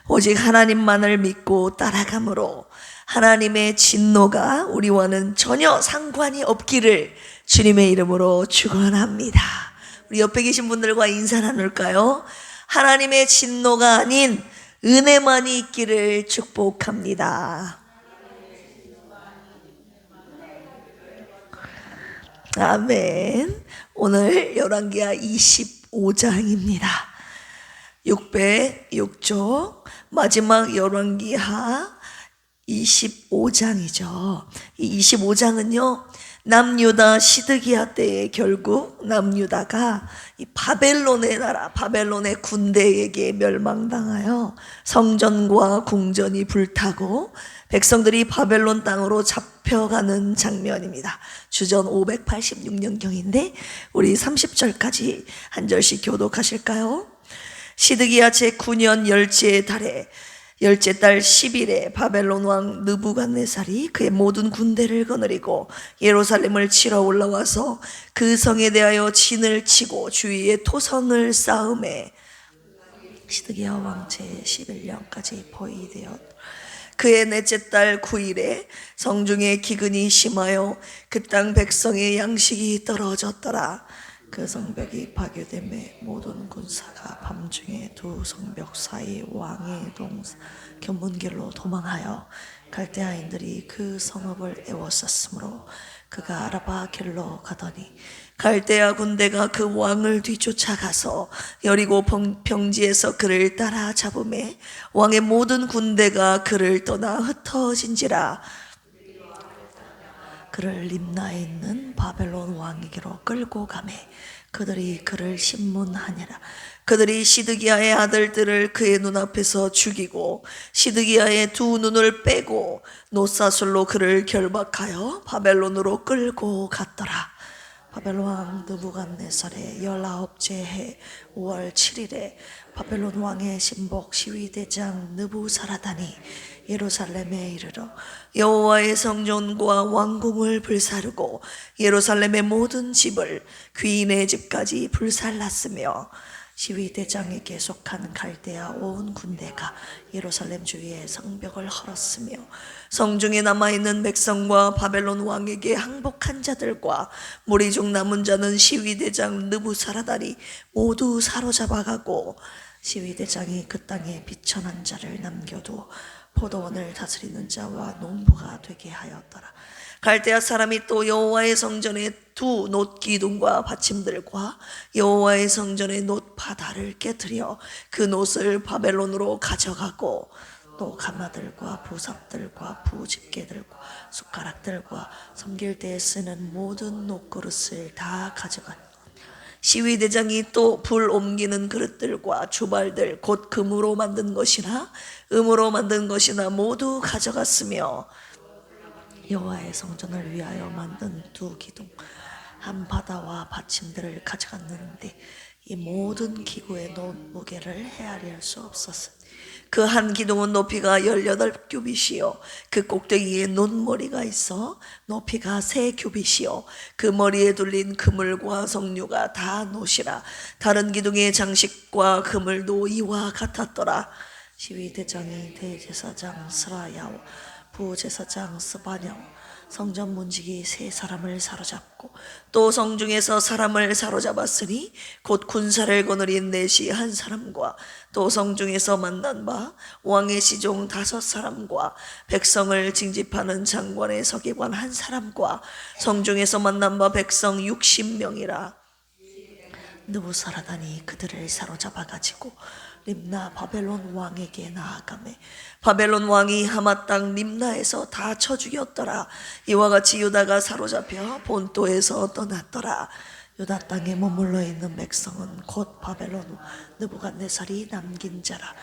오직 하나님만을 믿고 따라감으로 하나님의 진노가 우리와는 전혀 상관이 없기를 주님의 이름으로 축원합니다. 우리 옆에 계신 분들과 인사 나눌까요? 하나님의 진노가 아닌 은혜만이 있기를 축복합니다. 아멘. 오늘 열왕기하 25장입니다. 606쪽 마지막 열왕기하 25장이죠. 이 25장은요, 남유다 시드기야 때에 결국 남유다가 이 바벨론의 나라, 바벨론의 군대에게 멸망당하여 성전과 궁전이 불타고 백성들이 바벨론 땅으로 잡혀가는 장면입니다. 주전 586년경인데 우리 30절까지 한 절씩 교독하실까요? 시드기야 제9년 열째 달에 열째 달 10일에 바벨론 왕 느부갓네살이 그의 모든 군대를 거느리고 예루살렘을 치러 올라와서 그 성에 대하여 진을 치고 주위에 토성을 쌓음에 시드기야 왕 제11년까지 포위되었. 그의 넷째 달 9일에 성중에 기근이 심하여 그 땅 백성의 양식이 떨어졌더라. 그 성벽이 파괴됨에 모든 군사가 밤중에 두 성벽 사이 왕의 견문길로 도망하여 갈대아인들이 그 성읍을 에워쌌으므로 그가 아라바 길로 가더니 갈대아 군대가 그 왕을 뒤쫓아가서 여리고 평지에서 그를 따라 잡음에 왕의 모든 군대가 그를 떠나 흩어진지라. 그를 림나에 있는 바벨론 왕에게로 끌고 가매 그들이 그를 신문하니라. 그들이 시드기야의 아들들을 그의 눈앞에서 죽이고 시드기야의 두 눈을 빼고 노사술로 그를 결박하여 바벨론으로 끌고 갔더라. 바벨론 왕 느부갓네살의 19째 해 5월 7일에 바벨론 왕의 신복 시위대장 느부사라단이 예루살렘에 이르러 여호와의 성전과 왕궁을 불사르고 예루살렘의 모든 집을 귀인의 집까지 불살랐으며 시위대장에게 속한 갈대아 온 군대가 예루살렘 주위에 성벽을 헐었으며 성중에 남아있는 백성과 바벨론 왕에게 항복한 자들과 무리 중 남은 자는 시위대장 느부사라단이 모두 사로잡아가고 시위대장이 그 땅에 비천한 자를 남겨두어 포도원을 다스리는 자와 농부가 되게 하였더라. 갈대아 사람이 또 여호와의 성전의 두 놋기둥과 받침들과 여호와의 성전의 놋바다를 깨뜨려 그 놋을 바벨론으로 가져가고 또 가마들과 부삽들과 부집게들과 숟가락들과 섬길 때에 쓰는 모든 놋그릇을 다 가져갔다. 시위대장이 또 불 옮기는 그릇들과 주발들 곧 금으로 만든 것이나 은으로 만든 것이나 모두 가져갔으며 여호와의 성전을 위하여 만든 두 기둥 한 바다와 받침들을 가져갔는데 이 모든 기구의 무게를 헤아릴 수 없었으니 그 한 기둥은 높이가 18규빗이요 그 꼭대기에 놋머리가 있어 높이가 3규빗이요 그 머리에 둘린 그물과 석류가 다 놋이라. 다른 기둥의 장식과 그물도 이와 같았더라. 시위대장이 대제사장 스라야와 부제사장 스바냐 성전 문지기 3사람을 사로잡고 또 성중에서 사람을 사로잡았으니 곧 군사를 거느린 넷이 1사람과 또 성중에서 만난 바 왕의 시종 5사람과 백성을 징집하는 장관의 서기관 1사람과 성중에서 만난 바 백성 60명이라. 느부사라단이 그들을 사로잡아가지고 림나 바벨론 왕에게 나아가매 바벨론 왕이 하마 땅 림나에서 다 쳐 죽였더라. 이와 같이 유다가 사로잡혀 본토에서 떠났더라. 유다 땅에 머물러 있는 백성은 곧 바벨론 느부갓네살이 남긴 자라.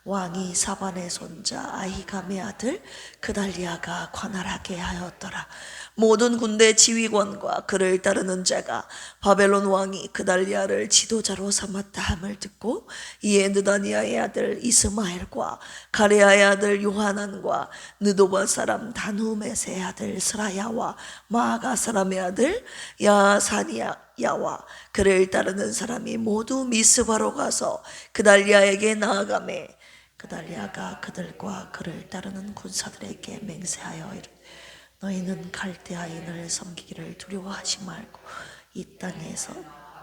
왕이 사반의 손자 아히감의 아들 그달리아가 관할하게 하였더라. 모든 군대 지휘관과 그를 따르는 자가 바벨론 왕이 그달리아를 지도자로 삼았다 함을 듣고 이에 느다니아의 아들 이스마엘과 가레아의 아들 요하난과 느도바 사람 다누메스의 아들 스라야와 마아가 사람의 아들 야사니야와 그를 따르는 사람이 모두 미스바로 가서 그달리아에게 나아가매 그달리아가 그들과 그를 따르는 군사들에게 맹세하여 이르되 너희는 갈대아인을 섬기기를 두려워하지 말고 이 땅에서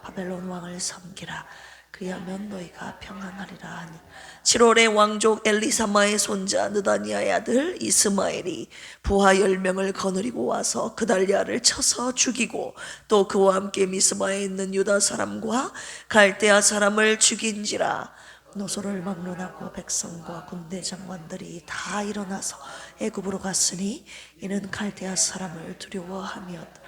바벨론 왕을 섬기라. 그리하면 너희가 평안하리라 하니 7월에 왕족 엘리사마의 손자 느다니아의 아들 이스마엘이 부하 10명을 거느리고 와서 그달리아를 쳐서 죽이고 또 그와 함께 미스바에 있는 유다 사람과 갈대아 사람을 죽인지라. 노소를 막론하고 백성과 군대 장관들이 다 일어나서 애굽으로 갔으니 이는 갈대아 사람을 두려워함이었다.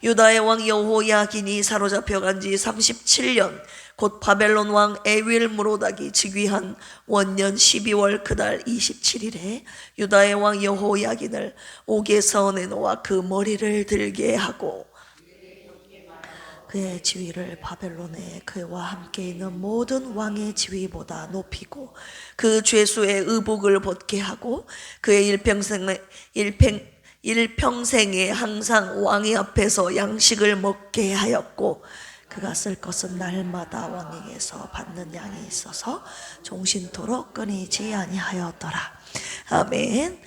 유다의 왕 여호야긴이 사로잡혀 간 지 37년 곧 바벨론 왕 에윌무로닥이 즉위한 원년 12월 그달 27일에 유다의 왕 여호야긴을 옥에서 내놓아 그 머리를 들게 하고 그의 지위를 바벨론에 그와 함께 있는 모든 왕의 지위보다 높이고 그 죄수의 의복을 벗게 하고 그의 일평생에 항상 왕의 앞에서 양식을 먹게 하였고 그가 쓸 것은 날마다 왕에게서 받는 양이 있어서 종신토록 끊이지 아니하였더라. 아멘.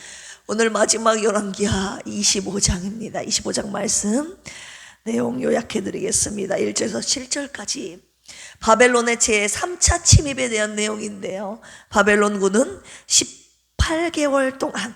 오늘 마지막 열왕기하 25장입니다. 25장 말씀 내용 요약해 드리겠습니다. 1절에서 7절까지 바벨론의 제3차 침입에 대한 내용인데요. 바벨론군은 18개월 동안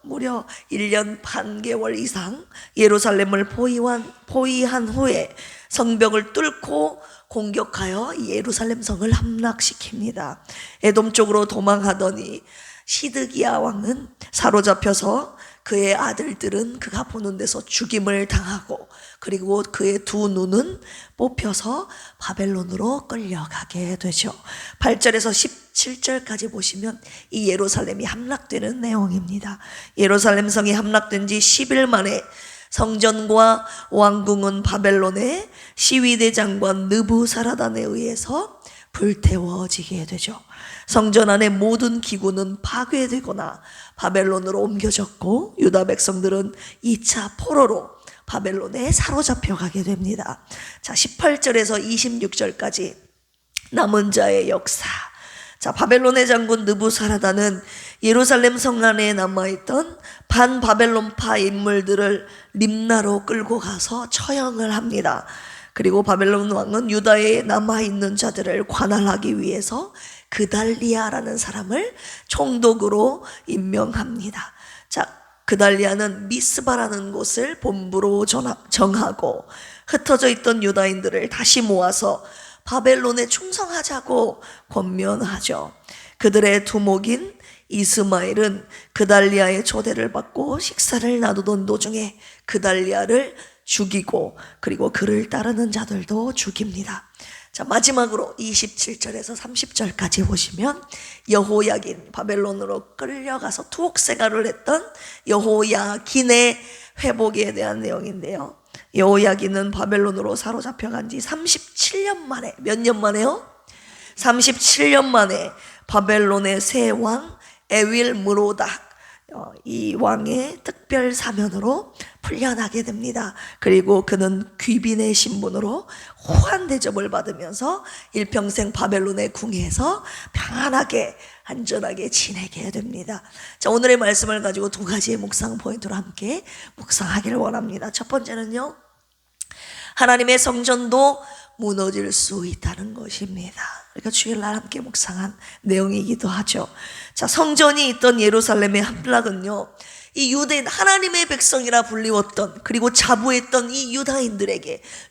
무려 1년 반 개월 이상 예루살렘을 포위한 후에 성벽을 뚫고 공격하여 예루살렘 성을 함락시킵니다. 에돔 쪽으로 도망하더니 시드기야 왕은 사로잡혀서 그의 아들들은 그가 보는 데서 죽임을 당하고 그리고 그의 두 눈은 뽑혀서 바벨론으로 끌려가게 되죠. 8절에서 17절까지 보시면 이 예루살렘이 함락되는 내용입니다. 예루살렘 성이 함락된 지 10일 만에 성전과 왕궁은 바벨론의 시위대장관 느부사라단에 의해서 불태워지게 되죠. 성전 안의 모든 기구는 파괴되거나 바벨론으로 옮겨졌고 유다 백성들은 2차 포로로 바벨론에 사로잡혀 가게 됩니다. 자, 18절에서 26절까지 남은 자의 역사. 자, 바벨론의 장군 느부사라단은 예루살렘 성 안에 남아있던 반바벨론파 인물들을 림나로 끌고 가서 처형을 합니다. 그리고 바벨론 왕은 유다에 남아있는 자들을 관할하기 위해서 그달리아라는 사람을 총독으로 임명합니다. 자, 그달리아는 미스바라는 곳을 본부로 정하고 흩어져 있던 유다인들을 다시 모아서 바벨론에 충성하자고 권면하죠. 그들의 두목인 이스마엘은 그달리아의 초대를 받고 식사를 나누던 도중에 그달리아를 죽이고 그리고 그를 따르는 자들도 죽입니다. 자, 마지막으로 27절에서 30절까지 보시면 여호야긴, 바벨론으로 끌려가서 투옥 생활을 했던 여호야긴의 회복에 대한 내용인데요. 여호야긴은 바벨론으로 사로잡혀 간 지 37년 만에, 몇 년 만에요? 37년 만에 바벨론의 새 왕 에윌무로닥 이 왕의 특별 사면으로 풀려나게 됩니다. 그리고 그는 귀빈의 신분으로 호환 대접을 받으면서 일평생 바벨론의 궁에서 평안하게 안전하게 지내게 됩니다. 자, 오늘의 말씀을 가지고 두 가지의 묵상 포인트로 함께 묵상하기를 원합니다. 첫 번째는요, 하나님의 성전도 무너질 수 있다는 것입니다. 그러니까 주일날 함께 묵상한 내용이기도 하죠. 자, 성전이 있던 예루살렘의 함락은요, 이 유대인, 하나님의 백성이라 불리웠던 그리고 자부했던 이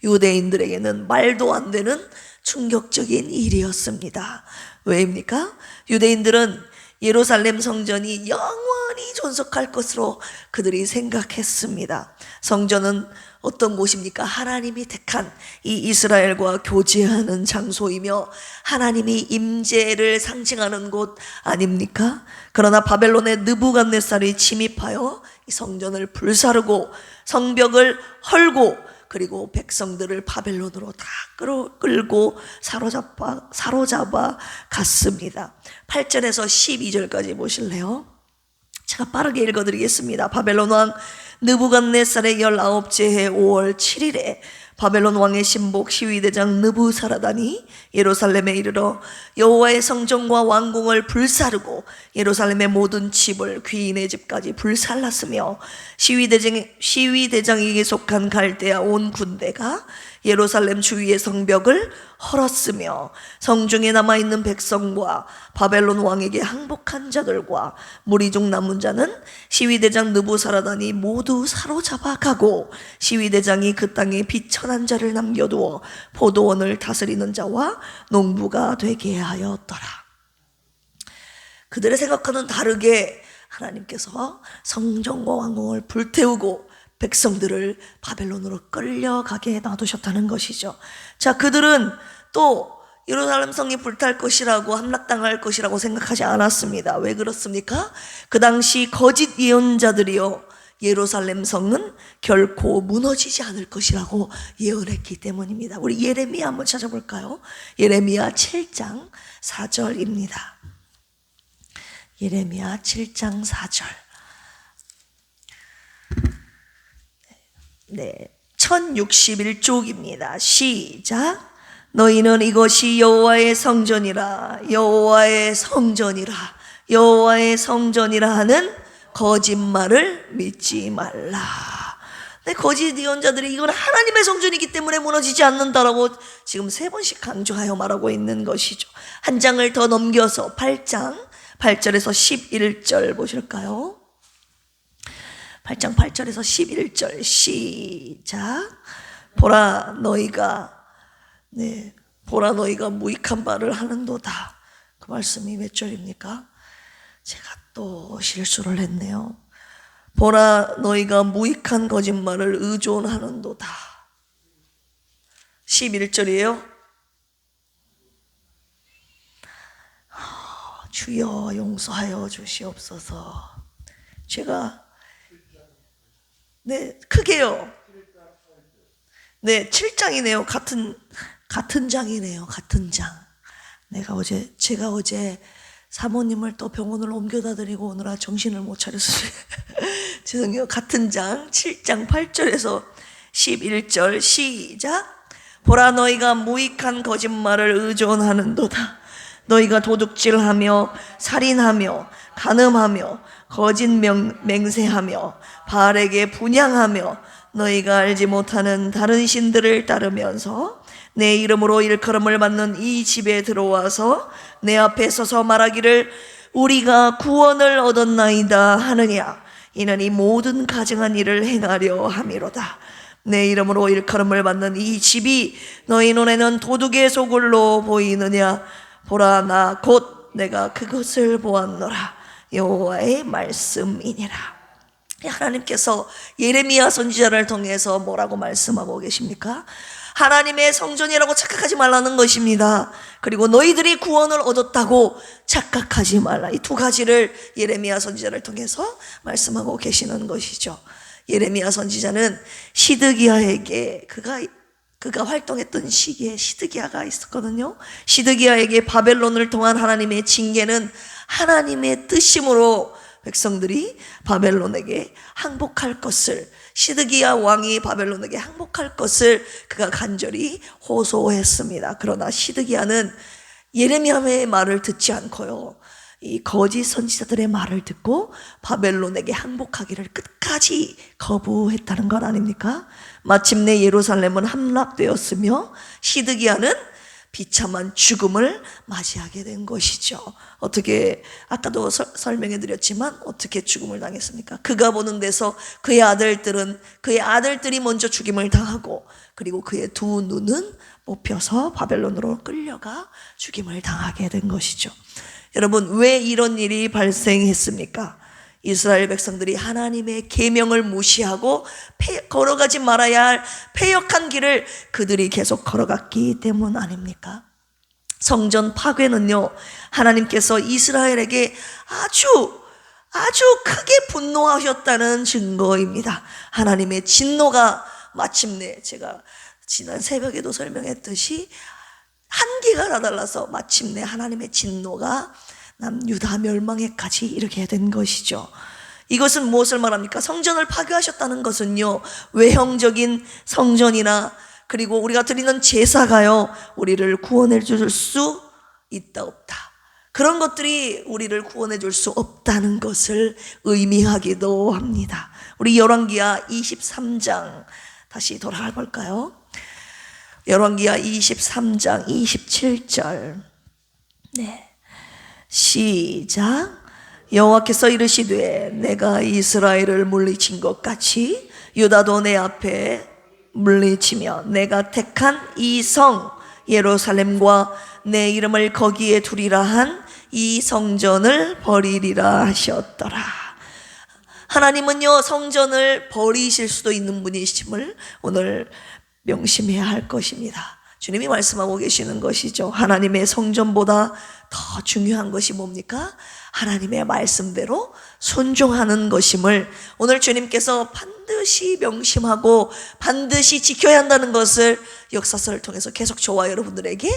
유대인들에게는 말도 안 되는 충격적인 일이었습니다. 왜입니까? 유대인들은 예루살렘 성전이 영원히 존속할 것으로 그들이 생각했습니다. 성전은 어떤 곳입니까? 하나님이 택한 이 이스라엘과 교제하는 장소이며 하나님이 임재를 상징하는 곳 아닙니까? 그러나 바벨론의 느부갓네살이 침입하여 이 성전을 불사르고 성벽을 헐고 그리고 백성들을 바벨론으로 다 끌고 사로잡아 갔습니다. 8절에서 12절까지 보실래요? 제가 빠르게 읽어드리겠습니다. 바벨론 왕 느부갓네살의 19째 해 5월 7일에 바벨론 왕의 신복 시위대장 느부사라단이 예루살렘에 이르러 여호와의 성전과 왕궁을 불사르고 예루살렘의 모든 집을 귀인의 집까지 불살랐으며 시위대장에게 속한 갈대아 온 군대가 예루살렘 주위의 성벽을 헐었으며 성중에 남아있는 백성과 바벨론 왕에게 항복한 자들과 무리 중 남은 자는 시위대장 느부사라단이 모두 사로잡아 가고 시위대장이 그 땅에 비천한 자를 남겨두어 포도원을 다스리는 자와 농부가 되게 하였더라. 그들의 생각과는 다르게 하나님께서 성전과 왕궁을 불태우고 백성들을 바벨론으로 끌려가게 놔두셨다는 것이죠. 자, 그들은 또 예루살렘 성이 불탈 것이라고 함락당할 것이라고 생각하지 않았습니다. 왜 그렇습니까? 그 당시 거짓 예언자들이요 예루살렘 성은 결코 무너지지 않을 것이라고 예언했기 때문입니다. 우리 예레미야 한번 찾아볼까요? 예레미야 7장 4절입니다. 예레미야 7장 4절. 네, 1061쪽입니다. 시작. 너희는 이것이 여호와의 성전이라 여호와의 성전이라 여호와의 성전이라 하는 거짓말을 믿지 말라. 네, 거짓 예언자들이 이건 하나님의 성전이기 때문에 무너지지 않는다라고 지금 3번씩 강조하여 말하고 있는 것이죠. 한 장을 더 넘겨서 8장 8절에서 11절 보실까요? 8장 8절에서 11절 시작. 보라 너희가 무익한 말을 하는도다. 그 말씀이 몇 절입니까? 제가 또 실수를 했네요. 보라 너희가 무익한 거짓말을 의존하는도다. 11절이에요. 주여 용서하여 주시옵소서. 제가 크게요. 7장이네요. 같은 장이네요. 같은 장. 제가 어제 사모님을 또 병원으로 옮겨다 드리고 오느라 정신을 못 차렸어요. 죄송해요. 같은 장 7장 8절에서 11절 시작. 보라 너희가 무익한 거짓말을 의존하는도다. 너희가 도둑질하며 살인하며 간음하며 거짓 맹세하며 바알에게 분향하며 너희가 알지 못하는 다른 신들을 따르면서 내 이름으로 일컬음을 받는 이 집에 들어와서 내 앞에 서서 말하기를 우리가 구원을 얻었나이다 하느냐. 이는 이 모든 가증한 일을 행하려 함이로다. 내 이름으로 일컬음을 받는 이 집이 너희 눈에는 도둑의 소굴로 보이느냐. 보라 나 곧 내가 그것을 보았노라. 여호와의 말씀이니라. 하나님께서 예레미야 선지자를 통해서 뭐라고 말씀하고 계십니까? 하나님의 성전이라고 착각하지 말라는 것입니다. 그리고 너희들이 구원을 얻었다고 착각하지 말라. 이 두 가지를 예레미야 선지자를 통해서 말씀하고 계시는 것이죠. 예레미야 선지자는 시드기야에게 그가 활동했던 시기에 시드기야가 있었거든요. 시드기야에게 바벨론을 통한 하나님의 징계는 하나님의 뜻이므로 백성들이 바벨론에게 항복할 것을, 시드기야 왕이 바벨론에게 항복할 것을 그가 간절히 호소했습니다. 그러나 시드기야는 예레미야의 말을 듣지 않고요, 이 거짓 선지자들의 말을 듣고 바벨론에게 항복하기를 끝까지 거부했다는 것 아닙니까? 마침내 예루살렘은 함락되었으며 시드기야는 비참한 죽음을 맞이하게 된 것이죠. 어떻게, 아까도 설명해 드렸지만 어떻게 죽음을 당했습니까? 그가 보는 데서 그의 아들들이 먼저 죽임을 당하고, 그리고 그의 두 눈은 뽑혀서 바벨론으로 끌려가 죽임을 당하게 된 것이죠. 여러분, 왜 이런 일이 발생했습니까? 이스라엘 백성들이 하나님의 계명을 무시하고 걸어가지 말아야 할 패역한 길을 그들이 계속 걸어갔기 때문 아닙니까? 성전 파괴는요, 하나님께서 이스라엘에게 아주 크게 분노하셨다는 증거입니다. 하나님의 진노가 마침내, 제가 지난 새벽에도 설명했듯이 한계가 나달라서 마침내 하나님의 진노가 유다 멸망에까지 이르게 된 것이죠. 이것은 무엇을 말합니까? 성전을 파괴하셨다는 것은요, 외형적인 성전이나 그리고 우리가 드리는 제사가요, 우리를 구원해 줄 수 있다 없다, 그런 것들이 우리를 구원해 줄 수 없다는 것을 의미하기도 합니다. 우리 열왕기하 23장 다시 돌아가 볼까요? 열왕기하 23장 27절. 네, 시작. 여호와께서 이르시되 내가 이스라엘을 물리친 것 같이 유다도 내 앞에 물리치며 내가 택한 이 성 예루살렘과 내 이름을 거기에 두리라 한 이 성전을 버리리라 하셨더라. 하나님은요, 성전을 버리실 수도 있는 분이심을 오늘 명심해야 할 것입니다. 주님이 말씀하고 계시는 것이죠. 하나님의 성전보다 더 중요한 것이 뭡니까? 하나님의 말씀대로 순종하는 것임을 오늘 주님께서 반드시 명심하고 반드시 지켜야 한다는 것을 역사서를 통해서 계속 저와 여러분들에게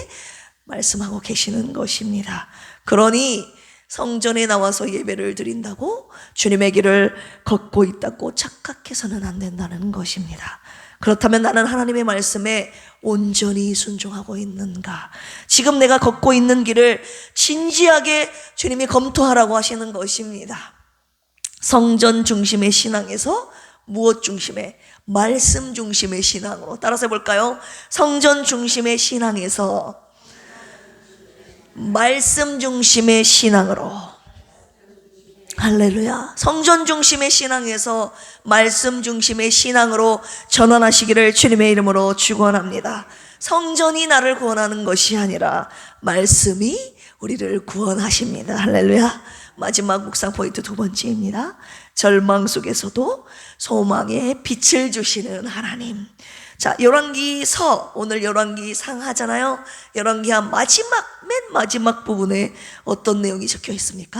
말씀하고 계시는 것입니다. 그러니 성전에 나와서 예배를 드린다고 주님의 길을 걷고 있다고 착각해서는 안 된다는 것입니다. 그렇다면 나는 하나님의 말씀에 온전히 순종하고 있는가? 지금 내가 걷고 있는 길을 진지하게 주님이 검토하라고 하시는 것입니다. 성전 중심의 신앙에서 무엇 중심의? 말씀 중심의 신앙으로. 따라서 해볼까요? 성전 중심의 신앙에서 말씀 중심의 신앙으로. 할렐루야. 성전 중심의 신앙에서 말씀 중심의 신앙으로 전환하시기를 주님의 이름으로 축원합니다. 성전이 나를 구원하는 것이 아니라 말씀이 우리를 구원하십니다. 할렐루야. 마지막 묵상 포인트 두 번째입니다. 절망 속에서도 소망의 빛을 주시는 하나님. 자, 열왕기서, 오늘 열왕기상 하잖아요. 열왕기하 맨 마지막 부분에 어떤 내용이 적혀 있습니까?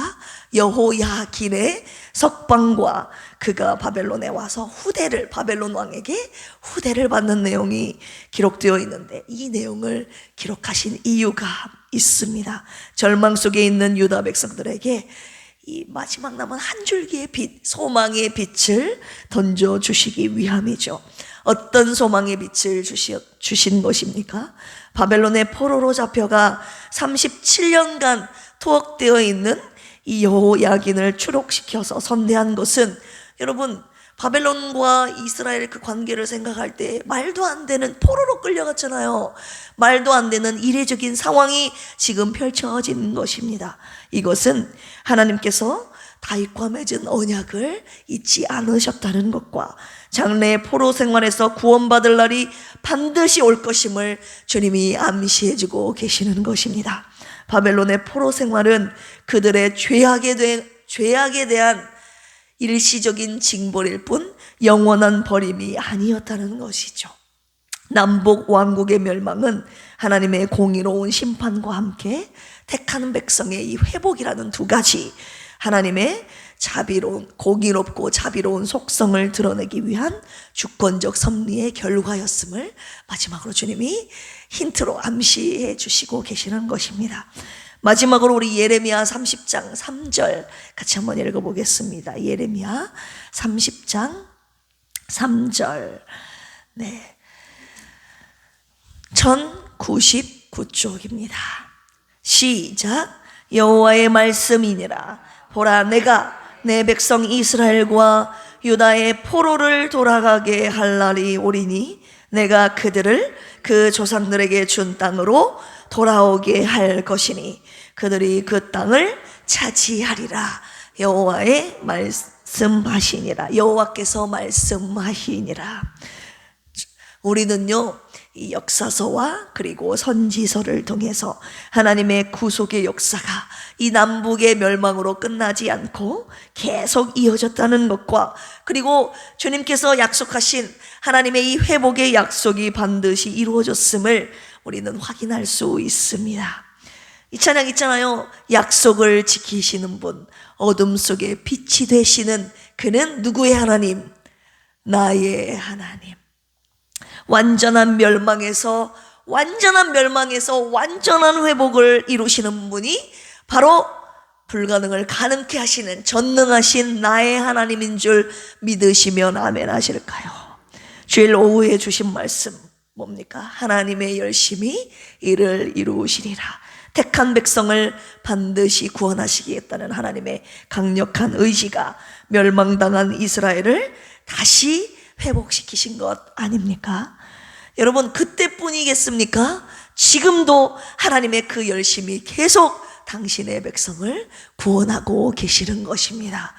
여호야긴의 석방과 그가 바벨론에 와서 바벨론 왕에게 후대를 받는 내용이 기록되어 있는데, 이 내용을 기록하신 이유가 있습니다. 절망 속에 있는 유다 백성들에게 이 마지막 남은 한 줄기의 빛, 소망의 빛을 던져주시기 위함이죠. 어떤 소망의 빛을 주신 것입니까? 바벨론의 포로로 잡혀가 37년간 투옥되어 있는 이 여호야긴을 추록시켜서 선대한 것은, 여러분, 바벨론과 이스라엘 그 관계를 생각할 때 말도 안 되는, 포로로 끌려갔잖아요. 말도 안 되는 이례적인 상황이 지금 펼쳐지는 것입니다. 이것은 하나님께서 다윗과 맺은 언약을 잊지 않으셨다는 것과 장래의 포로 생활에서 구원받을 날이 반드시 올 것임을 주님이 암시해주고 계시는 것입니다. 바벨론의 포로 생활은 그들의 죄악에 대한 일시적인 징벌일 뿐 영원한 버림이 아니었다는 것이죠. 남북 왕국의 멸망은 하나님의 공의로운 심판과 함께 택하는 백성의 이 회복이라는 두 가지, 하나님의 공의롭고 자비로운 속성을 드러내기 위한 주권적 섭리의 결과였음을 마지막으로 주님이 힌트로 암시해 주시고 계시는 것입니다. 마지막으로 우리 예레미야 30장 3절 같이 한번 읽어보겠습니다. 예레미야 30장 3절. 네, 1099쪽입니다. 시작. 여호와의 말씀이니라. 보라, 내가 내 백성 이스라엘과 유다의 포로를 돌아가게 할 날이 오리니 내가 그들을 그 조상들에게 준 땅으로 돌아오게 할 것이니 그들이 그 땅을 차지하리라. 여호와의 말씀하시니라. 여호와께서 말씀하시니라. 우리는요, 이 역사서와 그리고 선지서를 통해서 하나님의 구속의 역사가 이 남북의 멸망으로 끝나지 않고 계속 이어졌다는 것과, 그리고 주님께서 약속하신 하나님의 이 회복의 약속이 반드시 이루어졌음을 우리는 확인할 수 있습니다. 이 찬양 있잖아요. 약속을 지키시는 분, 어둠 속에 빛이 되시는 그는 누구의 하나님? 나의 하나님. 완전한 멸망에서 완전한 회복을 이루시는 분이 바로 불가능을 가능케 하시는 전능하신 나의 하나님인 줄 믿으시면 아멘 하실까요? 주일 오후에 주신 말씀 뭡니까? 하나님의 열심히 이를 이루시리라. 택한 백성을 반드시 구원하시겠다는 하나님의 강력한 의지가 멸망당한 이스라엘을 다시 회복시키신 것 아닙니까? 여러분, 그때뿐이겠습니까? 지금도 하나님의 그 열심이 계속 당신의 백성을 구원하고 계시는 것입니다.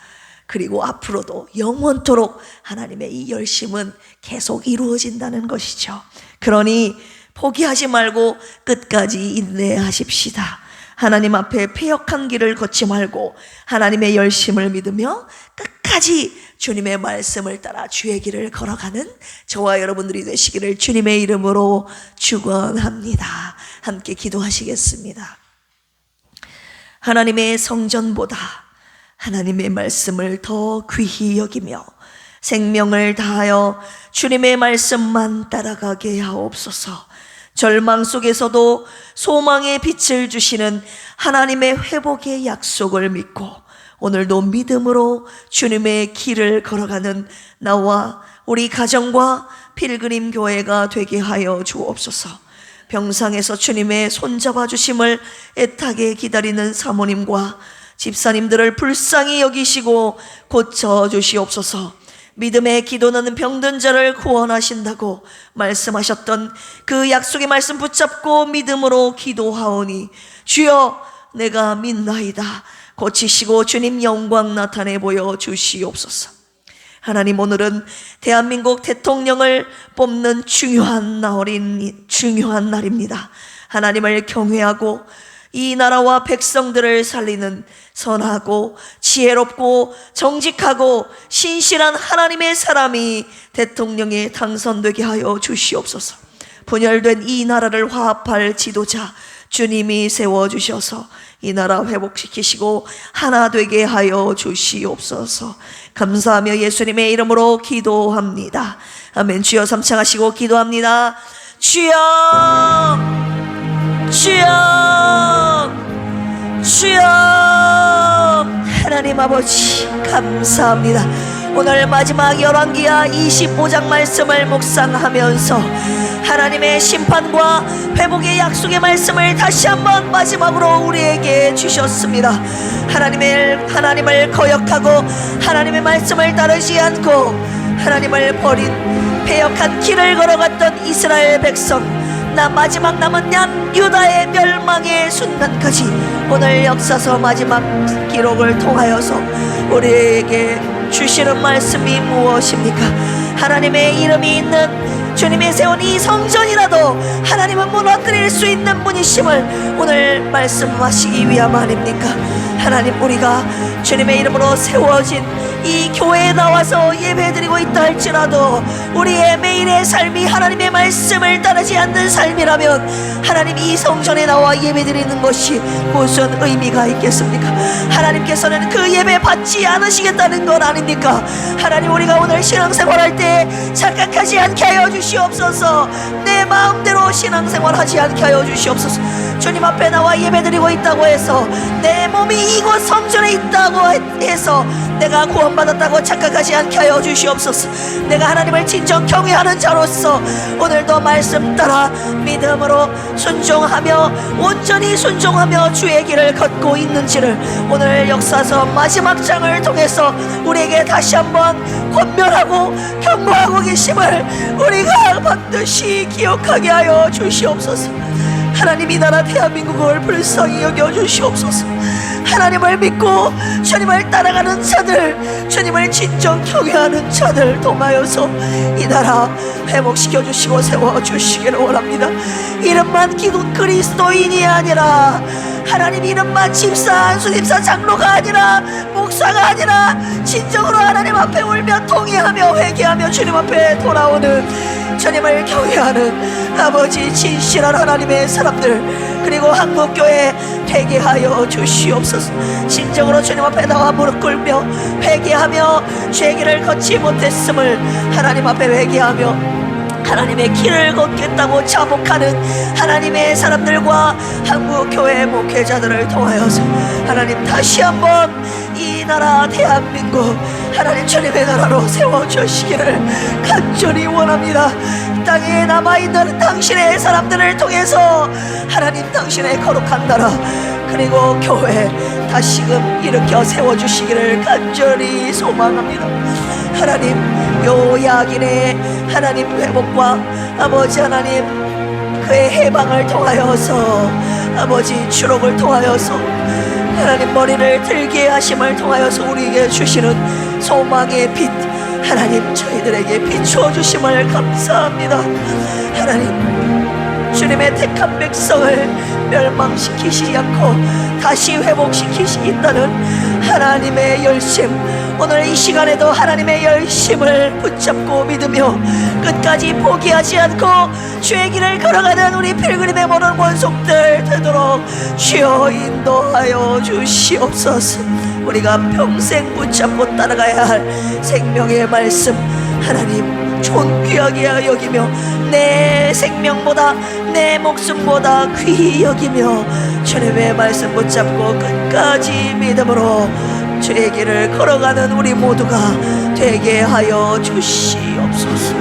그리고 앞으로도 영원토록 하나님의 이 열심은 계속 이루어진다는 것이죠. 그러니 포기하지 말고 끝까지 인내하십시다. 하나님 앞에 패역한 길을 걷지 말고 하나님의 열심을 믿으며 끝까지 주님의 말씀을 따라 주의 길을 걸어가는 저와 여러분들이 되시기를 주님의 이름으로 축원합니다. 함께 기도하시겠습니다. 하나님의 성전보다 하나님의 말씀을 더 귀히 여기며 생명을 다하여 주님의 말씀만 따라가게 하옵소서. 절망 속에서도 소망의 빛을 주시는 하나님의 회복의 약속을 믿고 오늘도 믿음으로 주님의 길을 걸어가는 나와 우리 가정과 필그림 교회가 되게 하여 주옵소서. 병상에서 주님의 손잡아 주심을 애타게 기다리는 사모님과 집사님들을 불쌍히 여기시고 고쳐 주시옵소서. 믿음의 기도는 병든 자를 구원하신다고 말씀하셨던 그 약속의 말씀 붙잡고 믿음으로 기도하오니 주여 내가 믿나이다. 고치시고 주님 영광 나타내 보여 주시옵소서. 하나님, 오늘은 대한민국 대통령을 뽑는 중요한 날입니다. 하나님을 경외하고 이 나라와 백성들을 살리는 선하고 지혜롭고 정직하고 신실한 하나님의 사람이 대통령에 당선되게 하여 주시옵소서. 분열된 이 나라를 화합할 지도자 주님이 세워주셔서 이 나라 회복시키시고 하나 되게 하여 주시옵소서. 감사하며 예수님의 이름으로 기도합니다. 아멘. 주여 삼창하시고 기도합니다. 주여, 주여, 주여. 하나님 아버지 감사합니다. 오늘 마지막 열왕기하 25장 말씀을 묵상하면서 하나님의 심판과 회복의 약속의 말씀을 다시 한번 마지막으로 우리에게 주셨습니다. 하나님을 거역하고 하나님의 말씀을 따르지 않고 하나님을 버린 패역한 길을 걸어갔던 이스라엘 백성, 나 마지막 남은 양 유다의 멸망의 순간까지 오늘 역사서 마지막 기록을 통하여서 우리에게 주시는 말씀이 무엇입니까? 하나님의 이름이 있는 주님이 세운 이 성전이라도 하나님은 무너뜨릴 수 있는 분이심을 오늘 말씀하시기 위함 아닙니까? 하나님, 우리가 주님의 이름으로 세워진 이 교회에 나와서 예배드리고 있다 할지라도 우리의 매일의 삶이 하나님의 말씀을 따르지 않는 삶이라면 하나님, 이 성전에 나와 예배드리는 것이 무슨 의미가 있겠습니까? 하나님께서는 그 예배 받지 않으시겠다는 건 아닙니까? 하나님, 우리가 오늘 신앙생활할 때 착각하지 않게 하여 주시옵소서. 내 마음대로 신앙생활하지 않게 하여 주시옵소서. 주님 앞에 나와 예배드리고 있다고 해서 내 몸이 이곳 성전에 있다고 해서 내가 구원받았다고 착각하지 않게 하여 주시옵소서. 내가 하나님을 진정 경외하는 자로서 오늘도 말씀 따라 믿음으로 순종하며 온전히 순종하며 주의 길을 걷고 있는지를 오늘 역사서 마지막 장을 통해서 우리에게 다시 한번 권면하고 경고하고 계심을 우리가 반드시 기억하게 하여 주시옵소서. 하나님, 이 나라 대한민국을 불쌍히 여겨주시옵소서. 하나님을 믿고 주님을 따라가는 자들, 주님을 진정 경외하는 자들 통하여서 이 나라 회복시켜 주시고 세워주시기를 원합니다. 이름만 기독 그리스도인이 아니라 하나님, 이름만 집사, 안수집사, 장로가 아니라 목사가 아니라 진정으로 하나님 앞에 울며 통회하며 회개하며 주님 앞에 돌아오는 주님을 경외하는 아버지 진실한 하나님의 사람들, 그리고 한국교회 되게 하여 주시옵소서. 진정으로 주님 앞에 나와 무릎 꿇며 회개하며 죄 길을 걷지 못했음을 하나님 앞에 회개하며 하나님의 길을 걷겠다고 자복하는 하나님의 사람들과 한국교회 목회자들을 통하여서 하나님 다시 한번 이 나라 대한민국 하나님 주님의 나라로 세워주시기를 간절히 원합니다. 땅에 남아있는 당신의 사람들을 통해서 하나님 당신의 거룩한 나라 그리고 교회 다시금 일으켜 세워주시기를 간절히 소망합니다. 하나님 요야긴의 하나님 회복과 아버지 하나님 그의 해방을 통하여서 아버지 추록을 통하여서 하나님 머리를 들게 하심을 통하여서 우리에게 주시는 소망의 빛 하나님 저희들에게 비추어 주심을 감사합니다. 하나님 주님의 택한 백성을 멸망시키시지 않고 다시 회복시키시겠다는 하나님의 열심 오늘 이 시간에도 하나님의 열심을 붙잡고 믿으며 끝까지 포기하지 않고 주의 길을 걸어가는 우리 필그림의 모든 원속들 되도록 주여 인도하여 주시옵소서. 우리가 평생 붙잡고 따라가야 할 생명의 말씀 하나님 존귀하게 여기며 내 생명보다 내 목숨보다 귀히 여기며 주님의 말씀 붙잡고 끝까지 믿음으로 주의 길을 걸어가는 우리 모두가 되게 하여 주시옵소서.